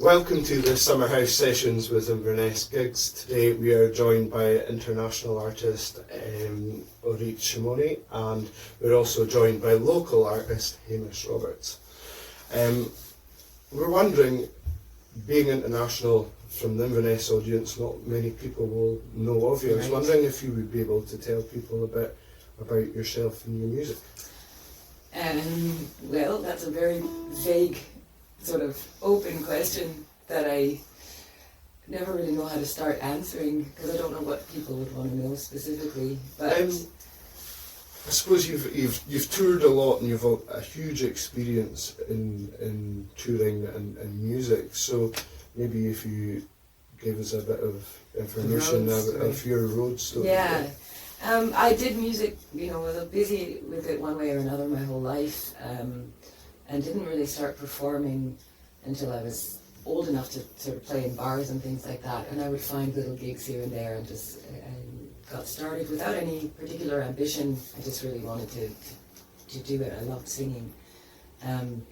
Welcome to the Summerhouse Sessions with Inverness Gigs. Today we are joined by international artist Orit Shimoni, and we're also joined by local artist Hamish Roberts. We're wondering, being international, from the Inverness audience, not many people will know of you. I was wondering if you would be able to tell people a bit about yourself and your music. Well, that's a very vague, sort of open question that I never really know how to start answering, because I don't know what people would want to know specifically. But I suppose you've toured a lot and you've a huge experience in touring and music. So maybe if you gave us a bit of information of your road story. Yeah. I did music, was busy with it one way or another my whole life, and didn't really start performing until I was old enough to sort of play in bars and things like that. And I would find little gigs here and there, and just got started without any particular ambition. I just really wanted to do it. I loved singing. And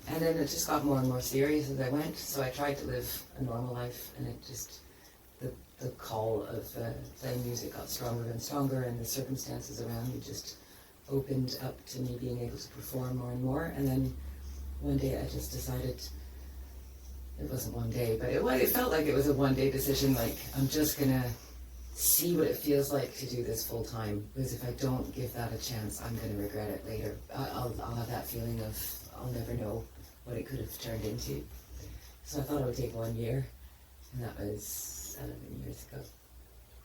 then it just got more and more serious as I went. So I tried to live a normal life, and it just, the call of playing music got stronger and stronger, and the circumstances around me just opened up to me being able to perform more and more. And then one day I just decided, it wasn't one day, but it felt like it was a one-day decision, like, I'm just gonna see what it feels like to do this full time, because if I don't give that a chance, I'm gonna regret it later. I'll have that feeling of, I'll never know what it could have turned into. So I thought it would take 1 year, and that was 11 years ago.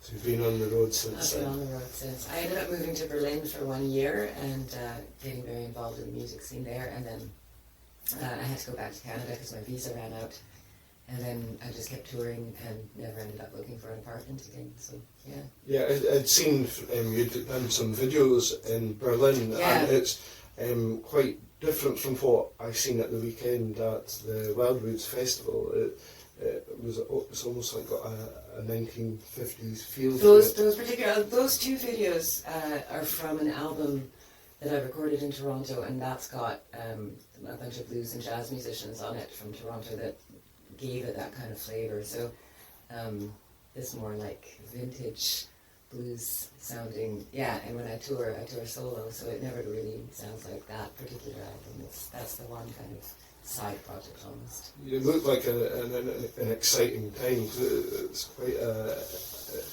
So you've been on the road since then? I've been on the road since. I ended up moving to Berlin for 1 year and getting very involved in the music scene there, and then I had to go back to Canada because my visa ran out, and then I just kept touring and never ended up looking for an apartment again. So yeah. Yeah, I'd seen you'd done some videos in Berlin, and it's quite different from what I've seen at the weekend at the Wildwoods Festival. It's almost like got a 1950s feel. Those two videos are from an album that I recorded in Toronto, and that's got a bunch of blues and jazz musicians on it from Toronto that gave it that kind of flavour. So it's more like vintage blues sounding. Yeah, and when I tour solo, so it never really sounds like that particular album. That's the one kind of side project almost. You look like an exciting time. It's quite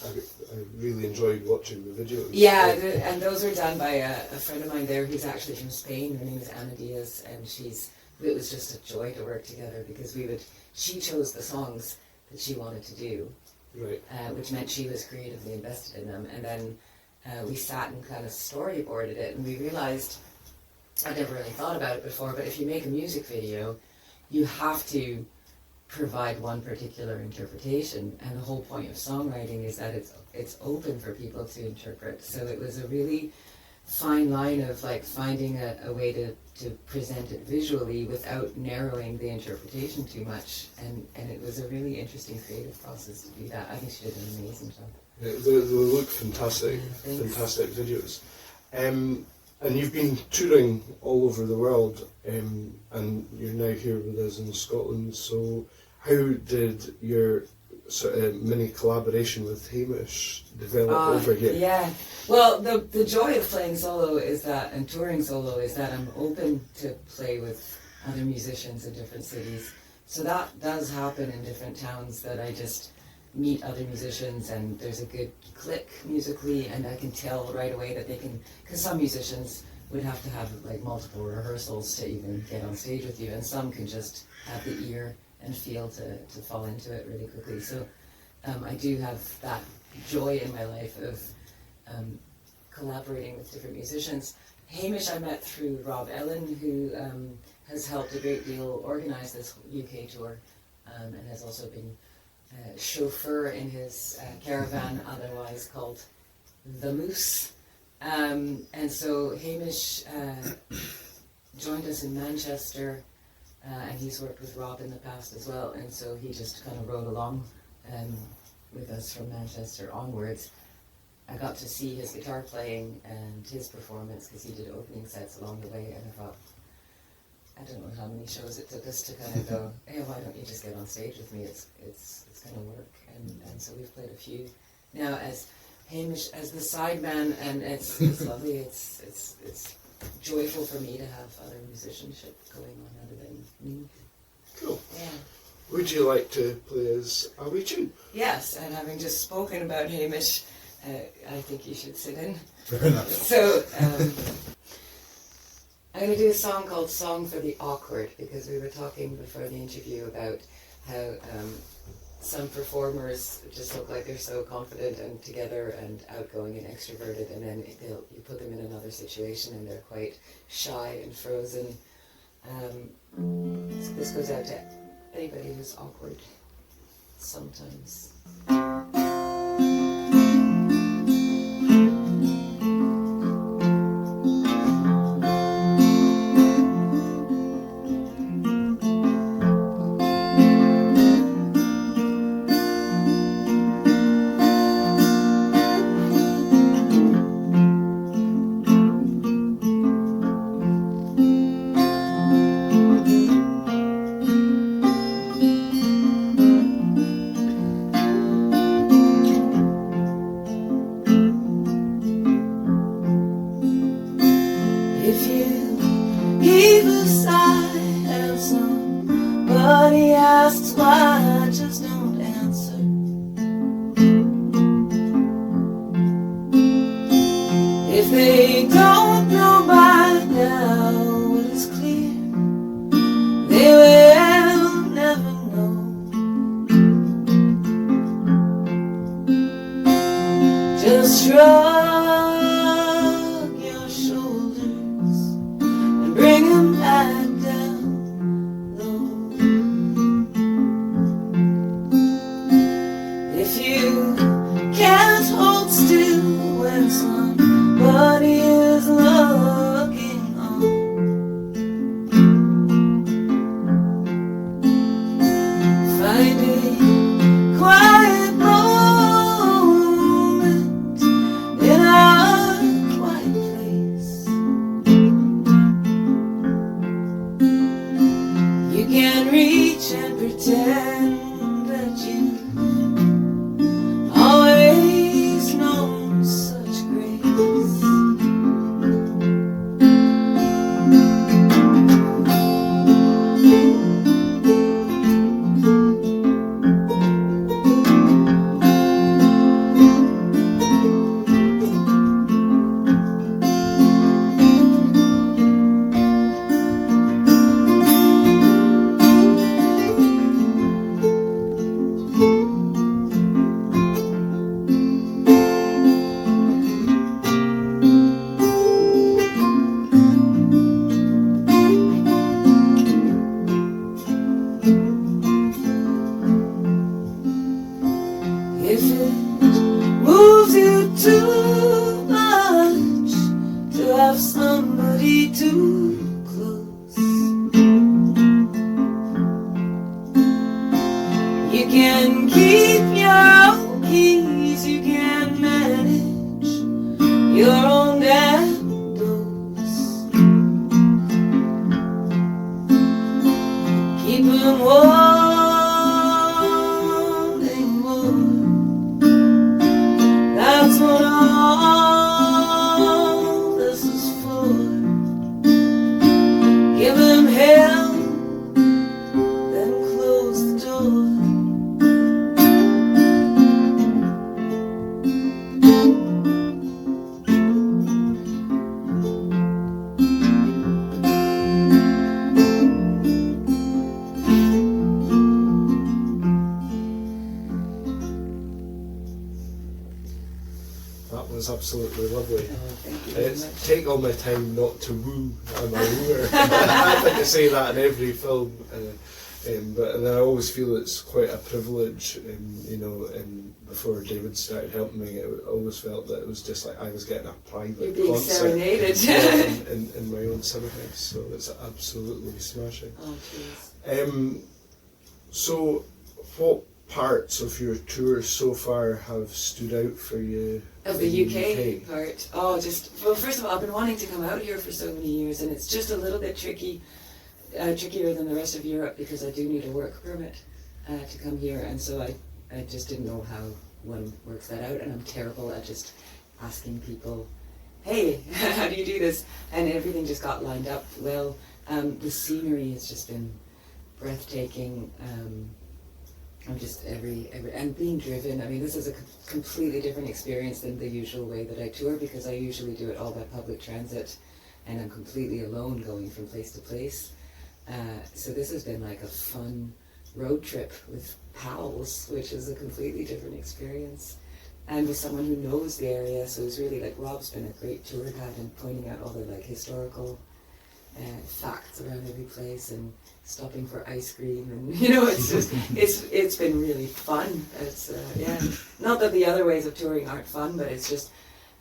I really enjoyed watching the videos. Yeah, and those are done by a friend of mine there who's actually from Spain. Her name is Ana Diaz, and it was just a joy to work together, because she chose the songs that she wanted to do, right? Which meant she was creatively invested in them, and then we sat and kind of storyboarded it, and we realized, I'd never really thought about it before, but if you make a music video, you have to provide one particular interpretation, and the whole point of songwriting is that it's open for people to interpret. So it was a really fine line of like finding a way to present it visually without narrowing the interpretation too much, and it was a really interesting creative process to do that. I think she did an amazing job. Yeah, they look fantastic, fantastic videos. And you've been touring all over the world, and you're now here with us in Scotland. So how did your sort of mini collaboration with Hamish develop over here? Yeah, well, the joy of playing solo is that, and touring solo, is that I'm open to play with other musicians in different cities. So that does happen in different towns, that I just meet other musicians and there's a good click musically, and I can tell right away that they can, because some musicians would have to have like multiple rehearsals to even get on stage with you, and some can just have the ear and feel to fall into it really quickly. So I do have that joy in my life of collaborating with different musicians. Hamish I met through Rob Ellen, who has helped a great deal organize this UK tour, and has also been chauffeur in his caravan, otherwise called the Moose. And so Hamish joined us in Manchester, and he's worked with Rob in the past as well, and so he just kind of rode along with us from Manchester onwards. I got to see his guitar playing and his performance, because he did opening sets along the way, and I thought, I don't know how many shows it took us to kind of go, hey, why don't you just get on stage with me? It's going to work. And so we've played a few now as Hamish as the sideman, and it's lovely. It's joyful for me to have other musicianship going on other than me. Cool. Yeah. Would you like to play us a wee tune? Yes, and having just spoken about Hamish, I think you should sit in. Fair enough. So I'm going to do a song called Song for the Awkward, because we were talking before the interview about how some performers just look like they're so confident and together and outgoing and extroverted, and then you put them in another situation and they're quite shy and frozen. So this goes out to anybody who's awkward sometimes. Absolutely lovely. Oh, thank you very much. Take all my time not to woo. I'm a wooer. I think I say that in every film, but and I always feel it's quite a privilege. Before David started helping me, I always felt that it was just like I was getting a private You're being concert serenaded. in my own Summerhouse. So it's absolutely smashing. Oh, please. So what parts of your tour so far have stood out for you? Of the UK part? Oh, well, first of all, I've been wanting to come out here for so many years, and it's just a little bit tricky trickier than the rest of Europe because I do need a work permit to come here, and so I just didn't know how one works that out, and I'm terrible at just asking people, hey, how do you do this? And everything just got lined up well. The scenery has just been breathtaking. I'm just and being driven. I mean, this is a completely different experience than the usual way that I tour, because I usually do it all by public transit, and I'm completely alone going from place to place. So this has been like a fun road trip with pals, which is a completely different experience. And with someone who knows the area, so it's really like Rob's been a great tour guide and pointing out all the like historical facts around every place and stopping for ice cream, and you know, it's just it's been really fun. It's yeah, not that the other ways of touring aren't fun, but it's just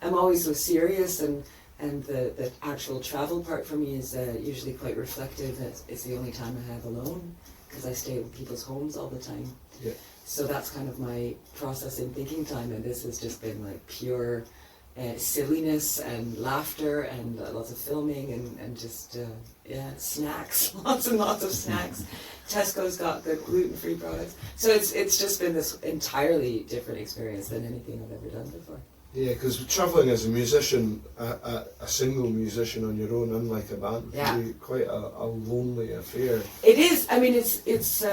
I'm always so serious, and the actual travel part for me is usually quite reflective. It's the only time I have alone, because I stay in people's homes all the time. Yeah. So that's kind of my processing thinking time, and this has just been like pure silliness and laughter and lots of filming and just snacks, lots and lots of snacks. Tesco's got good gluten-free products, so it's just been this entirely different experience than anything I've ever done before. Yeah, because travelling as a musician, a single musician on your own, unlike a band, can be quite a lonely affair. It is. I mean, it's.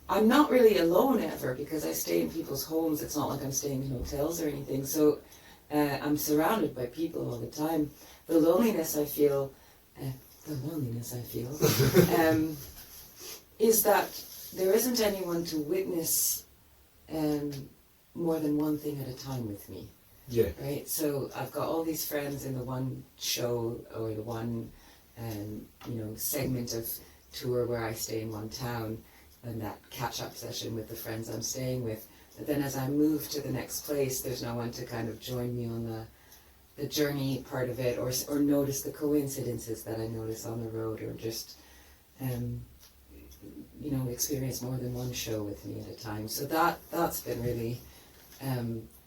I'm not really alone ever, because I stay in people's homes. It's not like I'm staying in hotels or anything. So I'm surrounded by people all the time. The loneliness I feel, is that there isn't anyone to witness more than one thing at a time with me. Yeah. Right. So I've got all these friends in the one show or the one, segment of tour where I stay in one town, and that catch-up session with the friends I'm staying with. But then as I move to the next place, there's no one to kind of join me on the journey part of it, or notice the coincidences that I notice on the road, or just, experience more than one show with me at a time. So that's been really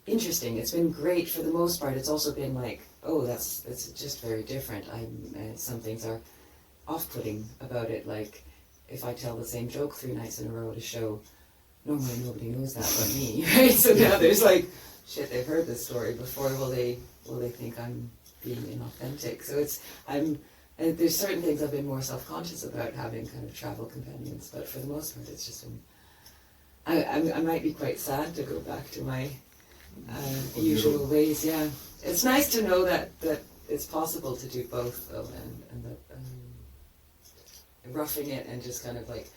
interesting. It's been great for the most part. It's also been like, it's just very different. Some things are off-putting about it, like if I tell the same joke 3 nights in a row at a show, normally nobody knows that but me, right? So now there's like, shit, they've heard this story before. Will they think I'm being inauthentic? So there's certain things I've been more self-conscious about having kind of travel companions, but for the most part, it's just been. I might be quite sad to go back to my usual ways. Yeah, it's nice to know that it's possible to do both, though, and that. Roughing it and just kind of like,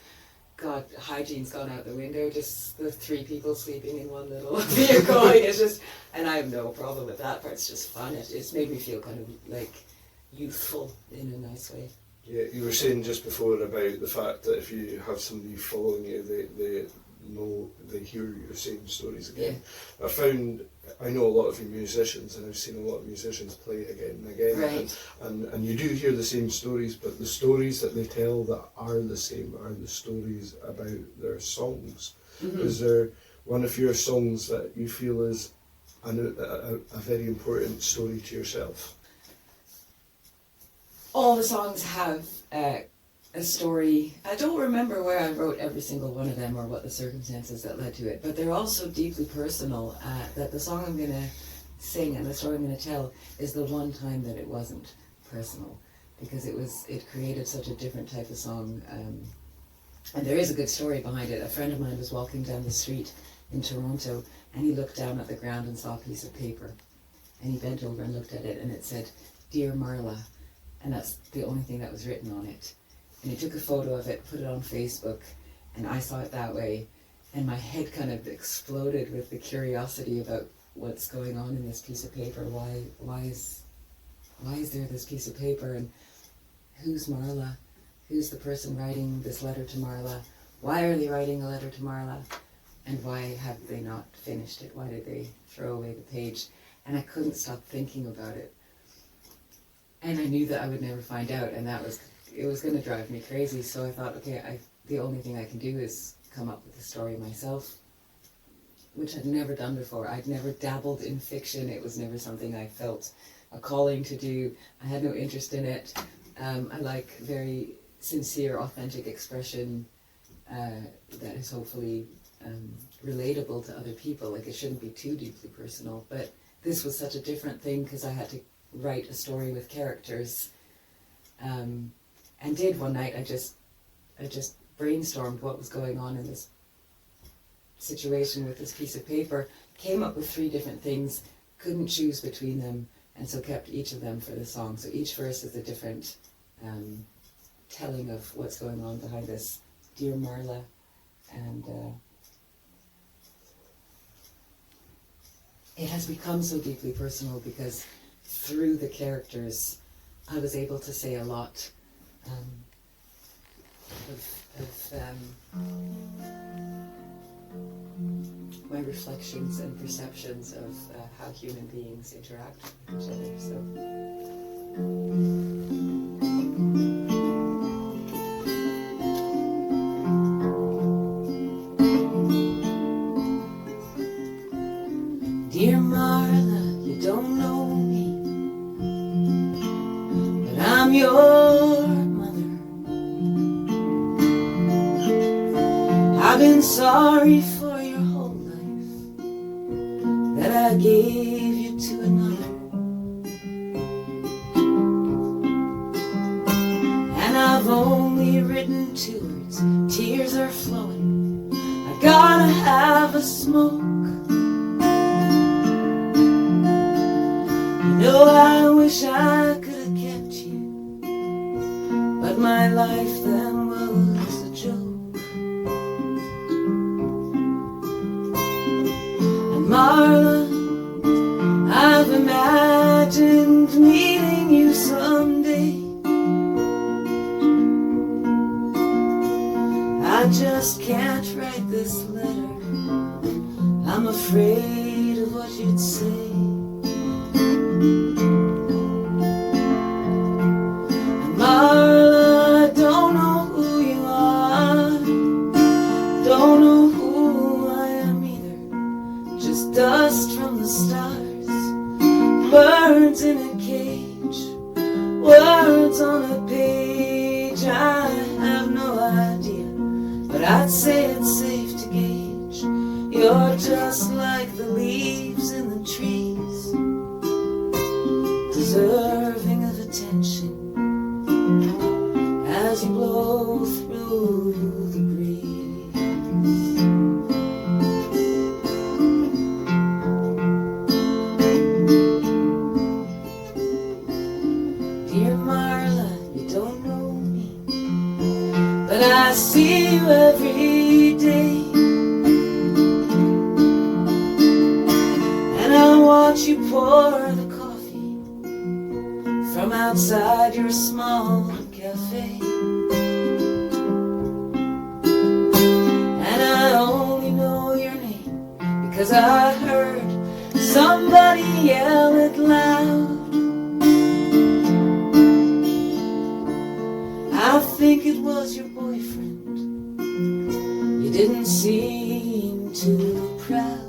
God, hygiene's gone out the window, just the 3 people sleeping in one little vehicle. It's just, and I have no problem with that part. It's just fun. It's made me feel kind of like youthful in a nice way. Yeah, you were saying just before about the fact that if you have somebody following you, they hear your same stories again. Yeah. I know a lot of you musicians, and I've seen a lot of musicians play again and again. Right. And you do hear the same stories, but the stories that they tell that are the same are the stories about their songs. Mm-hmm. Is there one of your songs that you feel is a very important story to yourself? All the songs have a story. I don't remember where I wrote every single one of them or what the circumstances that led to it, but they're all so deeply personal that the song I'm going to sing and the story I'm going to tell is the one time that it wasn't personal, because it created such a different type of song. And there is a good story behind it. A friend of mine was walking down the street in Toronto, and he looked down at the ground and saw a piece of paper, and he bent over and looked at it, and it said, "Dear Marla," and that's the only thing that was written on it. And he took a photo of it, put it on Facebook, and I saw it that way. And my head kind of exploded with the curiosity about what's going on in this piece of paper. Why is there this piece of paper? And who's Marla? Who's the person writing this letter to Marla? Why are they writing a letter to Marla? And why have they not finished it? Why did they throw away the page? And I couldn't stop thinking about it. And I knew that I would never find out, and it was going to drive me crazy. So I thought, okay, the only thing I can do is come up with a story myself, which I'd never done before. I'd never dabbled in fiction. It was never something I felt a calling to do. I had no interest in it. I like very sincere, authentic expression that is hopefully relatable to other people. Like, it shouldn't be too deeply personal, but this was such a different thing because I had to write a story with characters, and did one night. I just brainstormed what was going on in this situation with this piece of paper, came up with 3 different things, couldn't choose between them, and so kept each of them for the song. So each verse is a different telling of what's going on behind this Dear Marla, and it has become so deeply personal because through the characters I was able to say a lot of my reflections and perceptions of how human beings interact with each other. So. Dear Marla, you don't know me, but I'm your mother. I've been sorry for your whole life, that I gave you to another. And I've only written 2 words, tears are flowing, I gotta have a smoke. No, I wish I could have kept you, but my life then was a joke. And Marla, I've imagined meeting you someday. I just can't write this letter, I'm afraid of what you'd say. Marla, I don't know who you are, don't know who I am either, just dust from the stars, birds in a cage, words on a page. I have no idea, but I'd say it's safe to gauge you're just like the leaves in the trees, deserving of attention as you blow through the breeze. Dear Marla, you don't know me, but I see you every day, and I watch you pour the coffee from outside your small cafe. And I only know your name because I heard somebody yell it loud. I think it was your boyfriend, you didn't seem too proud.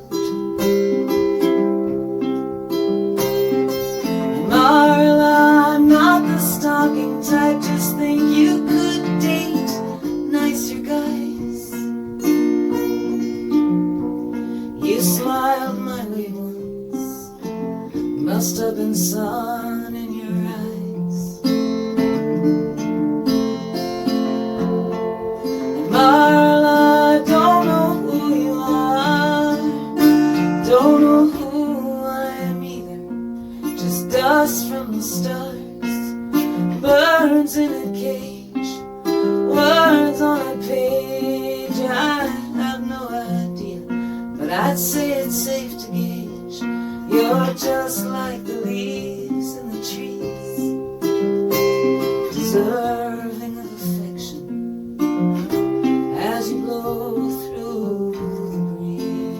And Marla, I'm not the stalking type, just think you could date nicer guys. You smiled my way once, must have been sun in your eyes. And Marla, I don't know who you are, don't know who I am either, just dust from the stars, birds in a cage, words on a page. I have no idea, but I'd say it's safe to gauge you're just like the leaves in the trees, deserving of affection as you blow through the breeze.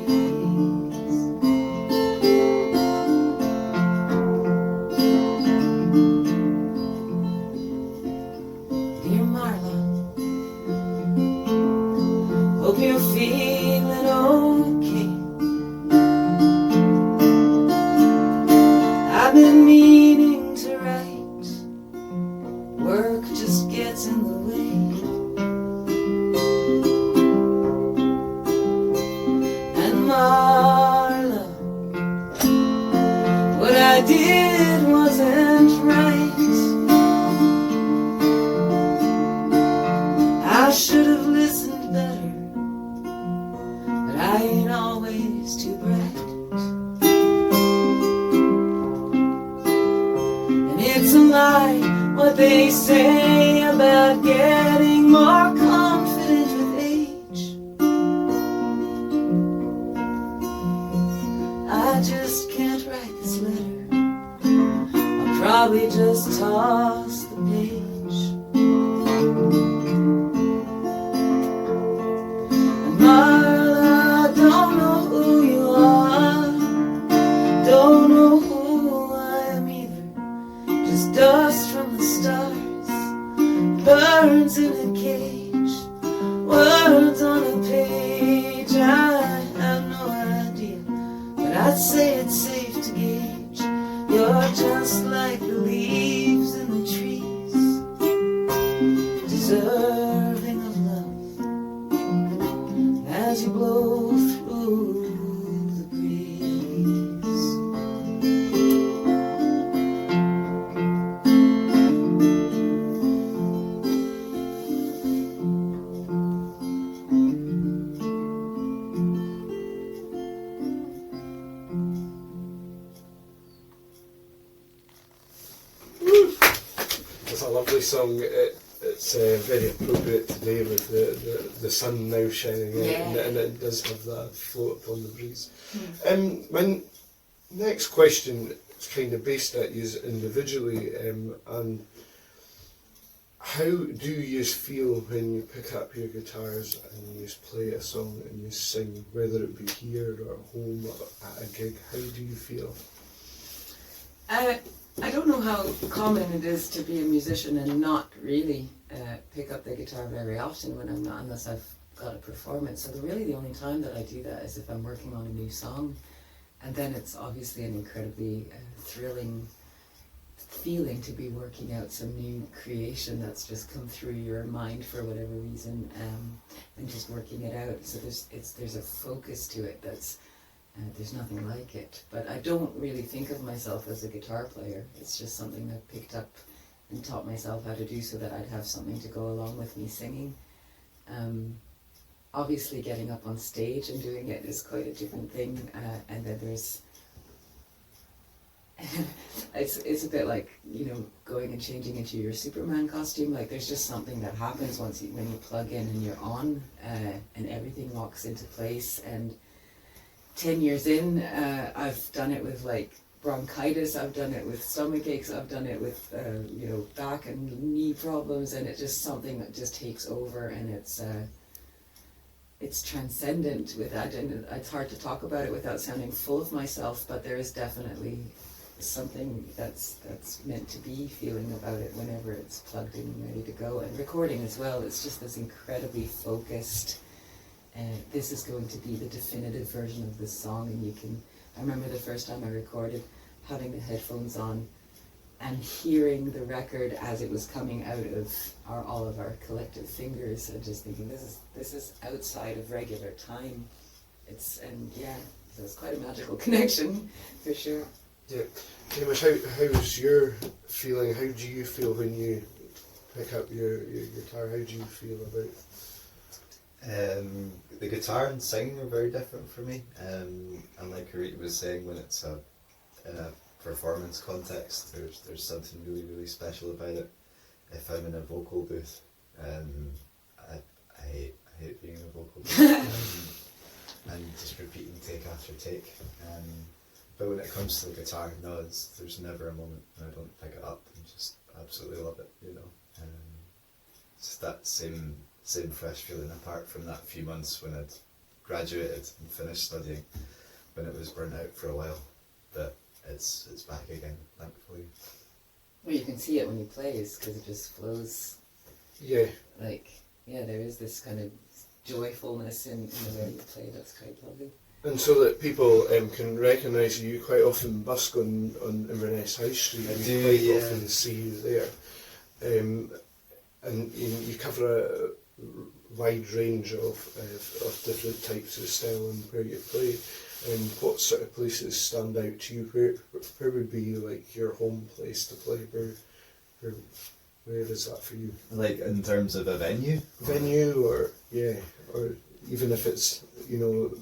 Dear Marla, hope you're feeling okay. I've been meaning to write work just gets in the way. And Marla, what I did wasn't right. I should have listened better, but I ain't always too bright. And it's a lie what they say about getting more confident with age. I just can't write this letter. I'll probably just toss the page. And Marla, I don't know who you are, don't know who I am either. Just dust from the stars, birds in a cage, words on a page. I have no idea, but I'd say it's safe to gauge. You're just like the leaves in the trees, deserving of love as you blow through the breeze. It's a lovely song. It's very appropriate today with the sun now shining out, and it does have that float upon the breeze. My next question is kind of based at you individually, and how do you feel when you pick up your guitars and you play a song and you sing, whether it be here or at home or at a gig? How do you feel? I don't know how common it is to be a musician and not really pick up the guitar very often when I'm not, unless I've got a performance. So really the only time that I do that is if I'm working on a new song, and then it's obviously an incredibly thrilling feeling to be working out some new creation that's just come through your mind for whatever reason, and just working it out. So there's a focus to it that's there's nothing like it. But I don't really think of myself as a guitar player. It's just something I picked up and taught myself how to do so that I'd have something to go along with me singing. Obviously getting up on stage and doing it is quite a different thing, and then there's it's a bit like, you know, going and changing into your Superman costume. Like there's just something that happens when you plug in and you're on, and everything locks into place. And 10 years in, I've done it with like bronchitis, I've done it with stomach aches, I've done it with you know, back and knee problems, and it's just something that just takes over, and it's transcendent with that, and it's hard to talk about it without sounding full of myself, but there is definitely something that's meant to be feeling about it whenever it's plugged in and ready to go. And recording as well, it's just this incredibly focused, this is going to be the definitive version of this song. And I remember the first time I recorded, having the headphones on and hearing the record as it was coming out of all of our collective fingers, and just thinking, this is outside of regular time. So it's quite a magical connection for sure. Yeah. Hamish, how's your feeling? How do you feel when you pick up your guitar? How do you feel about it? The guitar and singing are very different for me. And like Orit was saying, when it's in a performance context, there's something really, really special about it. If I'm in a vocal booth, I hate being in a vocal booth. And just repeating take after take. But when it comes to the guitar, no, there's never a moment when I don't pick it up and just absolutely love it, you know. It's that same fresh feeling, apart from that few months when I'd graduated and finished studying, when it was burnt out for a while. But it's back again, thankfully. Well, you can see it when you play, because it just flows. Yeah. There is this kind of joyfulness in the way you play. That's quite lovely. And so that people can recognise you, quite often busk on Inverness High Street. I We do, quite yeah. often see you there. and you cover a wide range of different types of style and where you play. What sort of places stand out to you? Where would be like your home place to play? Where is that for you? Like in terms of a venue? Venue, or even if it's,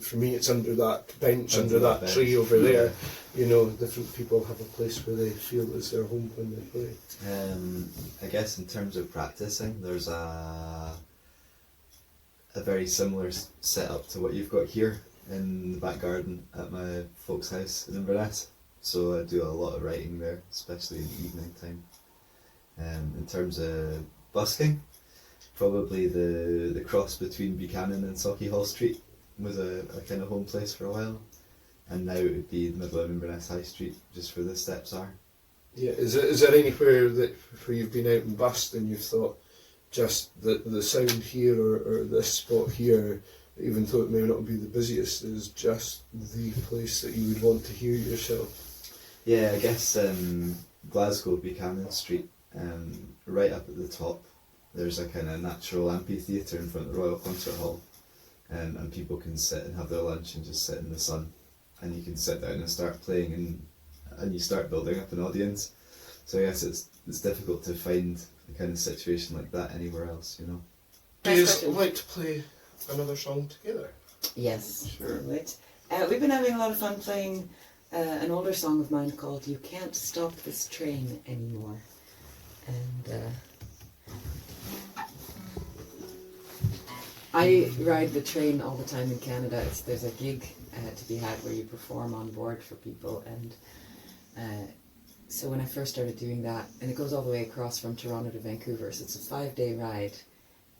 for me it's under that bench, under that bench. tree over there. Different people have a place where they feel is their home when they play. I guess in terms of practicing, there's a very similar setup to what you've got here in the back garden at my folks' house in Inverness. So I do a lot of writing there, especially in the evening time. In terms of busking, probably the cross between Buchanan and Sauchiehall Street was a kind of home place for a while, and now it would be the middle of Inverness High Street, just where the steps are. Yeah, is there anywhere where you've been out and busked and you've thought just the sound here or this spot here, even though it may not be the busiest, is just the place that you would want to hear yourself? Yeah, I guess Glasgow, Buchanan Street, right up at the top, there's a kind of natural amphitheatre in front of the Royal Concert Hall, and people can sit and have their lunch and just sit in the sun, and you can sit down and start playing, and you start building up an audience. So I guess it's difficult to find a kind of situation like that anywhere else, Do you like to play another song together? Yes, Sure. I would. We've been having a lot of fun playing an older song of mine called "You Can't Stop This Train Anymore," and I ride the train all the time in Canada. There's a gig to be had where you perform on board for people, and so when I first started doing that, and it goes all the way across from Toronto to Vancouver, so it's a 5-day ride,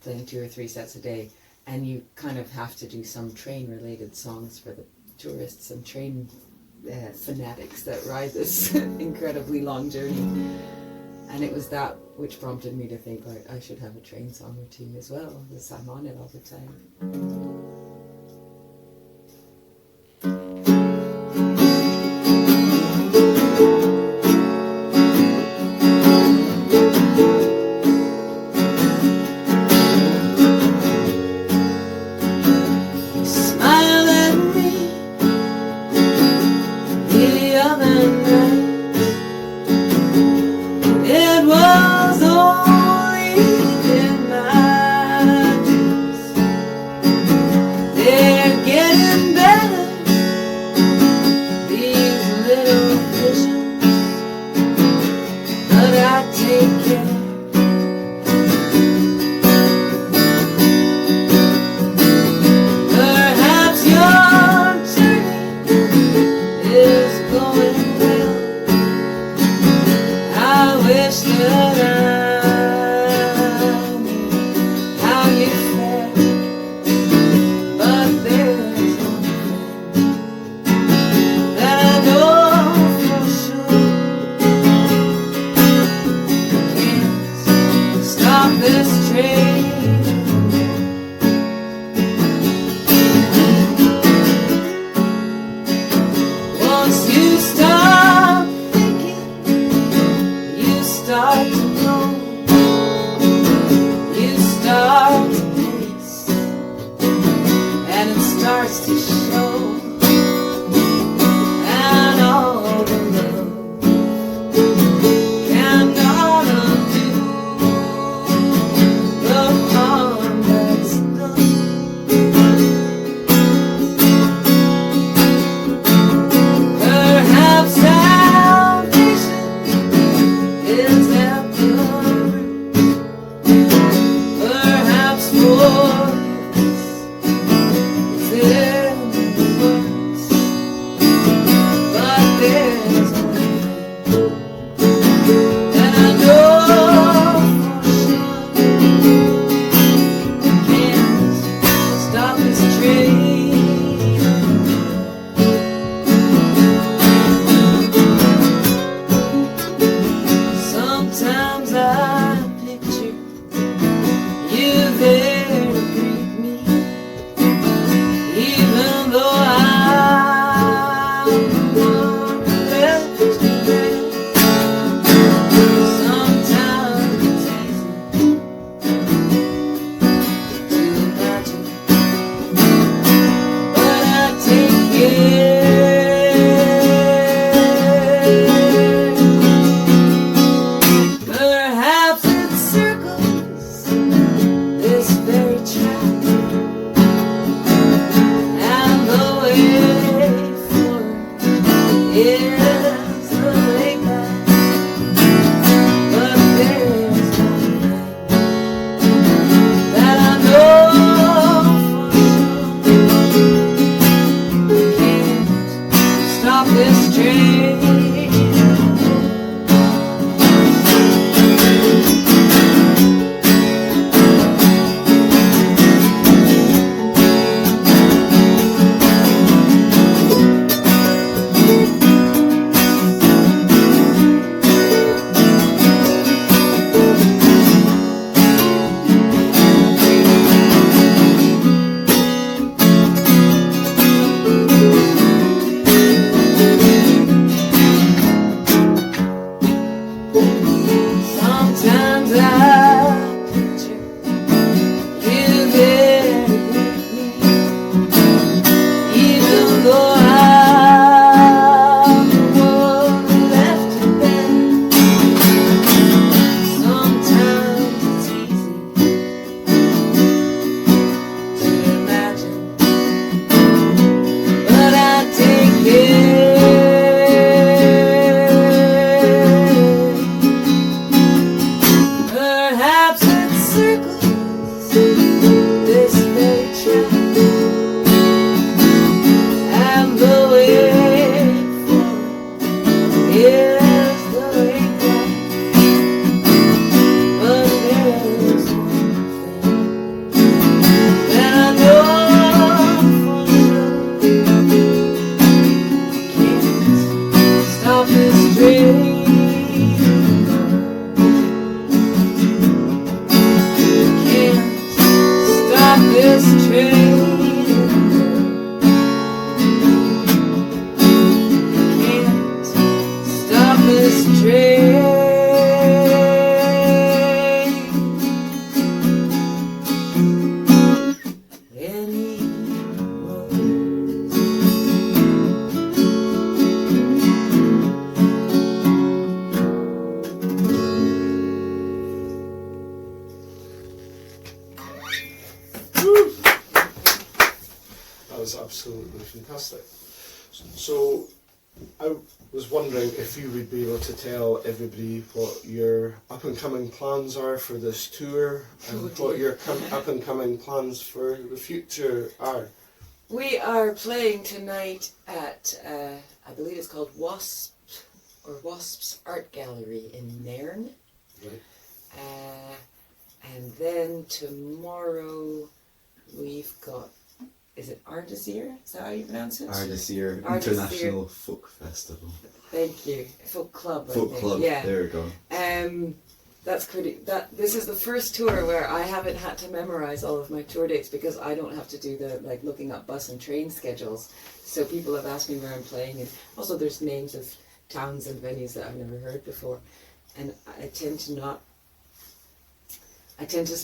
playing 2 or 3 sets a day, and you kind of have to do some train-related songs for the tourists and train fanatics that ride this incredibly long journey. And it was that which prompted me to think, like, I should have a train song or two as well, because I'm on it all the time. circles this very track, and the way forward is the way back. But there's one thing that I know for sure: can't stop this train. This train can't stop this train anymore. That was absolutely fantastic. So I was wondering if you would be able to tell everybody what your up and coming plans are for this tour and what your up and coming plans for the future are. We are playing tonight at, I believe it's called Wasp's Art Gallery in Nairn. Right. And then tomorrow we've got, is it Ardesir? Is that how you pronounce it? Ardesir Ardesir. International Folk Festival. Thank you. Folk Club. I Folk think. Club, Yeah. there we go. That's pretty. This is the first tour where I haven't had to memorize all of my tour dates because I don't have to do the looking up bus and train schedules. So people have asked me where I'm playing, and also there's names of towns and venues that I've never heard before, and I tend to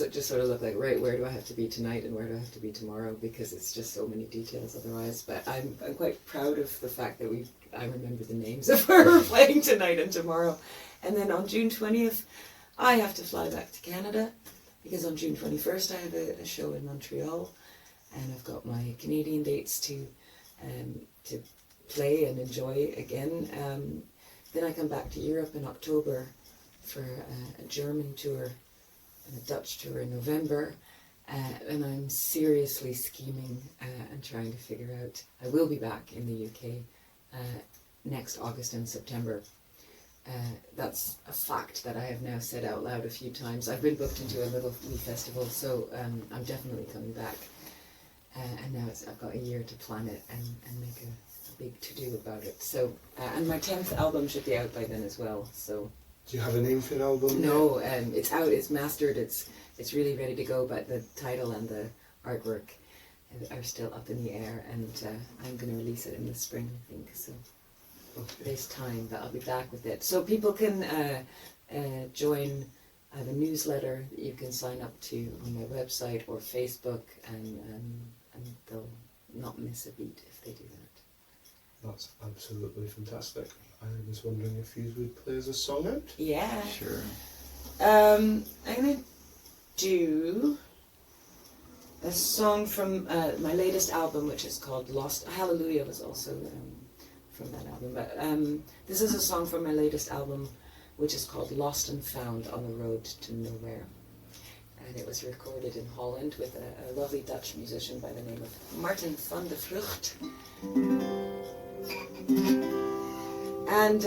just sort of look like, right, where do I have to be tonight and where do I have to be tomorrow, because it's just so many details otherwise. But I'm quite proud of the fact that I remember the names of where we're playing tonight and tomorrow. And then on June 20th, I have to fly back to Canada because on June 21st I have a show in Montreal, and I've got my Canadian dates to play and enjoy again. Then I come back to Europe in October for a German tour and a Dutch tour in November, and I'm seriously scheming and trying to figure out. I will be back in the UK next August and September. That's a fact that I have now said out loud a few times. I've been booked into a little wee festival, so I'm definitely coming back. And now I've got a year to plan it and make a big to-do about it. So, and my 10th album should be out by then as well. So. Do you have a name for the album? No, it's out, it's mastered, it's really ready to go, but the title and the artwork are still up in the air, and I'm going to release it in the spring, I think, so there's time, but I'll be back with it. So people can join the newsletter that you can sign up to on my website or Facebook, and they'll not miss a beat if they do that. That's absolutely fantastic. I was wondering if you would play us a song out? Yeah. Sure. I'm going to do a song from my latest album, which is called Lost. Hallelujah was also from that album. But this is a song from my latest album, which is called Lost and Found on the Road to Nowhere. And it was recorded in Holland with a lovely Dutch musician by the name of Martin van de Vlucht. And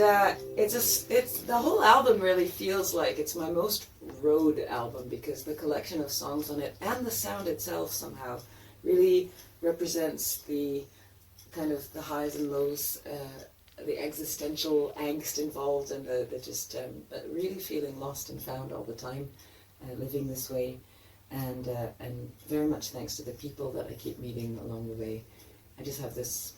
it's the whole album really feels like it's my most road album, because the collection of songs on it and the sound itself somehow really represents the kind of the highs and lows, the existential angst involved, and the just really feeling lost and found all the time, living this way, and very much thanks to the people that I keep meeting along the way. I just have this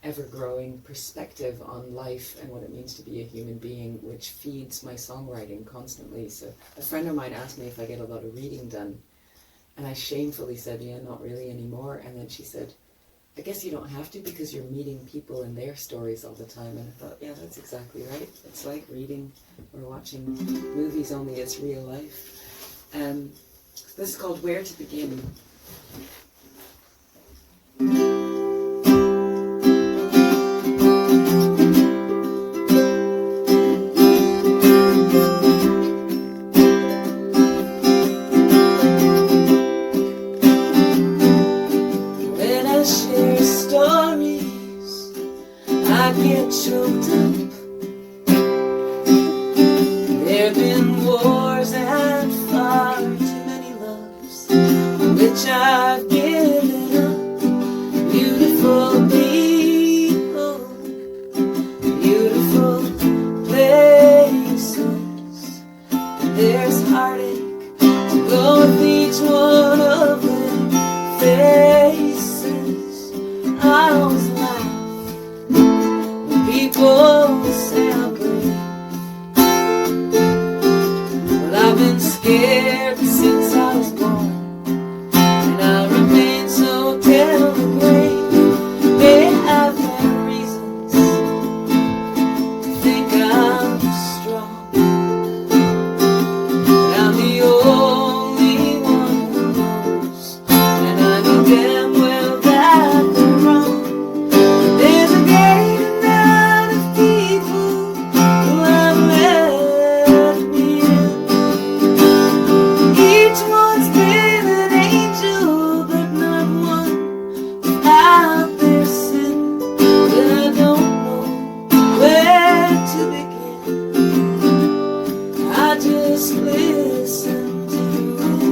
ever-growing perspective on life and what it means to be a human being, which feeds my songwriting constantly. So a friend of mine asked me if I get a lot of reading done, and I shamefully said, yeah, not really anymore. And then she said, I guess you don't have to, because you're meeting people and their stories all the time. And I thought, yeah, that's exactly right. It's like reading or watching movies, only it's real life. This is called Where to Begin. which I've given up. Beautiful people, beautiful places. There's heartache to go with each one of them faces. I always laugh when people say I'm great. Well, I've been scared since I was born, and I remain so terribly great. They have their reasons to think I'm strong, but I'm the only one who knows, and I know damn well that they're wrong. There's a great amount of people who have let me in. Each one's been an angel, but not one without their sin. But I don't know where to begin. I just listen to the wind.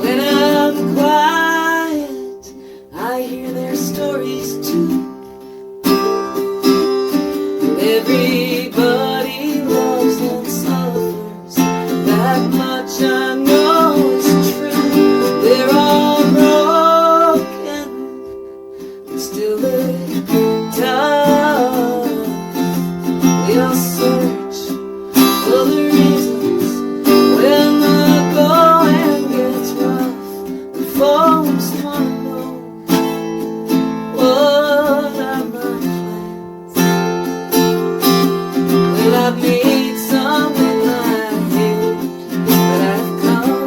When I'm quiet, I hear their stories too. Everybody loves and suffers, that much I know is true. They're all broken, but still they're tough. We all search for the reasons when the going gets rough. The folks wanna know what are my plans. Well, I've made some in my head, but I've come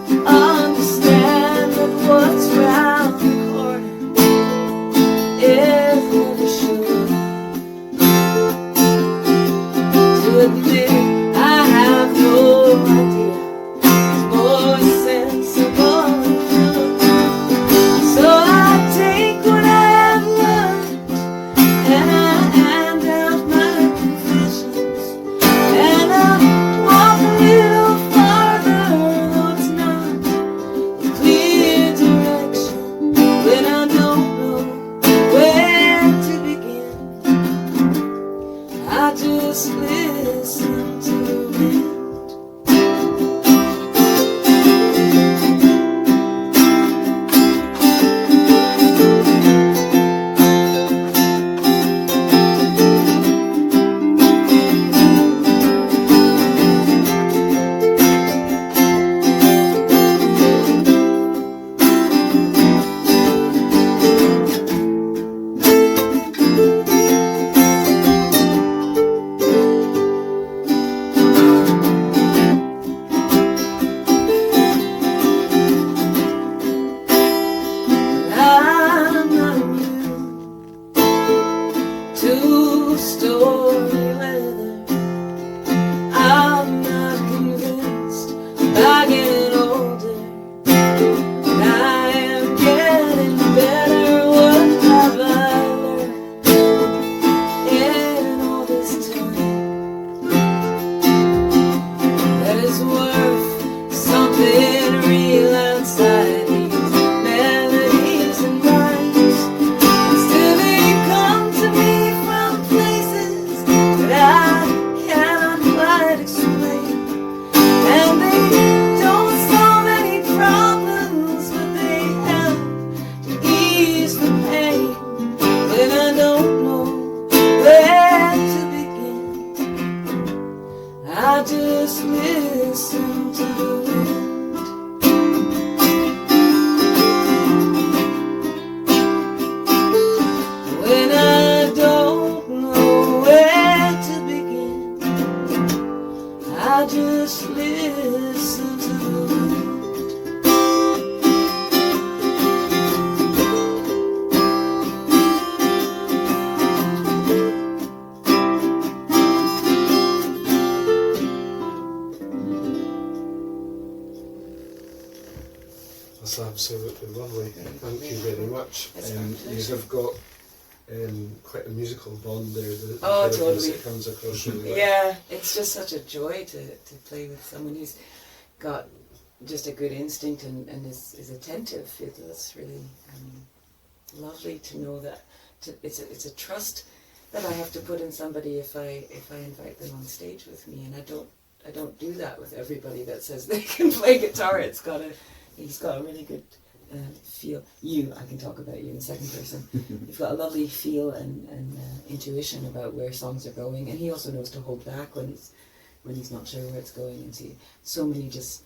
to understand that what's round the corner is never sure. To admit I have no idea is more sensible than true. So I take what I have learned and I hand out my confessions, and I walk a little farther, though it's not a clear direction. When I don't know where to begin, I just listen to the wind. I'm not immune to stormy weather. I'm not convinced by getting older, but I am getting better. What have I learned in all this time that is worth something real outside these melodies and rhymes? Still they come to me from places that I cannot quite explain, and they don't solve any problems, but they help to ease the pain. When I don't know where to begin, I just listen to the wind. When I don't know where to begin, I just listen to the wind. That's absolutely lovely. Thank you very much. You have got quite a musical bond there. The Oh, kind of totally. music comes across really well. Yeah, it's just such a joy to play with someone who's got just a good instinct and is attentive. It's really lovely to know that it's a trust that I have to put in somebody if I invite them on stage with me, and I don't do that with everybody that says they can play guitar. He's got a really good feel. I can talk about you in second person. You've got a lovely feel and intuition about where songs are going, and he also knows to hold back when he's not sure where it's going. And so many just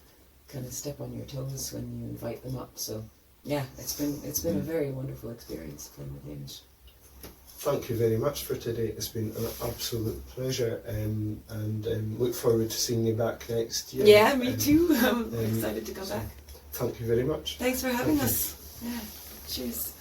kind of step on your toes when you invite them up. So yeah, it's been a very wonderful experience playing with Hamish. Thank you very much for today. It's been an absolute pleasure, and look forward to seeing you back next year. Yeah, me too. I'm excited to come back. Thank you very much. Thanks for having Thank you. us. Yeah, cheers.